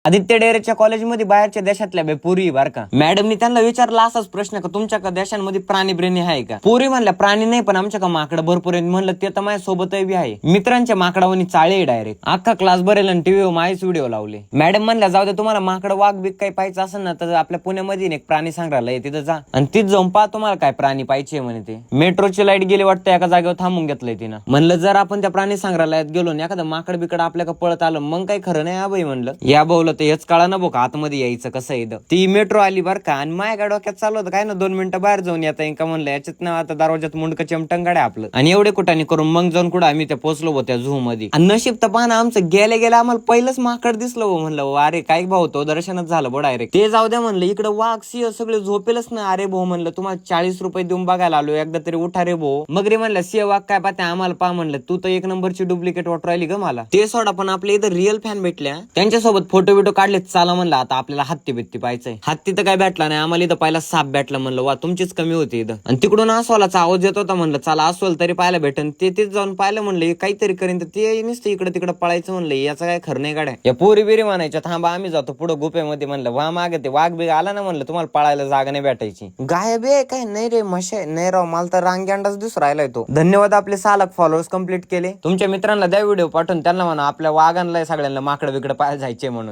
आदित्य डेरेच्या कॉलेजमध्ये बाहेरच्या देशातल्या पोरी बर का. मॅडमनी त्यांना विचारला असाच प्रश्न का तुमच्या का देशांमध्ये प्राणी ब्रेनी आहे का. पोरी म्हणल्या प्राणी नाही पण आमच्या का माकड भरपूर आहे. म्हणलं ते तर माझ्या सोबतही बी आहे. मित्रांच्या माकडावनी चाळे डायरेक्ट अख्खा क्लास भरेल आणि टीव्हीवर माझेच व्हिडिओ लावले. मॅडम म्हणल्या जाऊ दे तुम्हाला माकड वाघ बिग काही पाहिजे असेल ना तर आपल्या पुण्यामध्ये एक प्राणी संग्रहालय तिथं जा आणि तिथं जाऊन पहा तुम्हाला काय प्राणी पाहिजे म्हणे. ते मेट्रोची लाईट गेली वाटतं एका जागेवर थांबून घेतलंय तिनं. म्हणलं जर आपण त्या प्राणी संग्रहालयात गेलो ना एखादं माकड बिकड आपल्या का पळत आलं मग काही खरं नाही आबाई. म्हणलं या भाऊला तर हेच कळा ना बघ आतमध्ये यायचं कसं येतं. ती मेट्रो आली बर का आणि माझ्या डोक्यात चालू होतं काय ना 2 मिनिटं बाहेर जाऊन येता का म्हणलं याच्यात ना आता दरवाजात मुंडक चमटंगाड आहे आपलं. आणि एवढे कुठाने करून मग जाऊन कुठं आम्ही त्या पोहोचलो हो त्या झू मध्ये. आणि नशीब तर पाहा आमचं गेल्या गेल्या आम्हाला पहिलंच माकड दिसलं हो. म्हणलं अरे काय भाऊ तो दर्शनच झालं बो डायरेक्ट. ते जाऊ द्या म्हणलं इकडे वाघ सिंह सगळे झोपेलच ना. अरे भाऊ म्हणलं तुम्हाला 40 रुपये देऊन बघायला आलो एकदा तरी उठा रे भाऊ. मग रे म्हणलं सिंह वाघ काय पाहते आम्हाला पहा म्हणलं तू तर 1 नंबरची डुप्लिकेट वाटर राहिली ग मला. ते सोडा पण आपल्या इथं रिअल फॅन भेटल्या त्यांच्यासोबत फोटो बिटो काढले. चला म्हणलं आता आपल्याला हत्ती बित्ती पाहायचंय. हत्ती तर काय भेटला नाही आम्हाला इथं पहिला साप भेटला. म्हणलं वा तुमचीच कमी होती इथं. आणि तिकडून अस्वलाचा आवाज येत होता. म्हणलं चला अस्वल तरी पाहायला भेटन. ते तेच जाऊन पाहिलं म्हणलं काहीतरी करीन तर ते नुसतं इकडे तिकडे पळायचं. म्हणलं याचं काय खरं नाही गाड्या. या पोरी बिरी म्हणायच्या थांबा आम्ही जातो पुढे गुफेमध्ये. म्हणलं वा मागे ते वाघ बिग आला ना म्हणलं तुम्हाला पळायला जागा नाही भेटायची. गायब आहे काय नाही रे मशे नाही राव मला तर रांग्यांडाच दिसून राहिलाय तो. धन्यवाद आपले 6 लाख फॉलोअर्स कंप्लीट केले. तुमच्या मित्रांना द्या व्हिडिओ पाठवून त्यांना म्हणा आपल्या वाघांना सगळ्यांना माकड बिकड पाहायला जायचे म्हणून.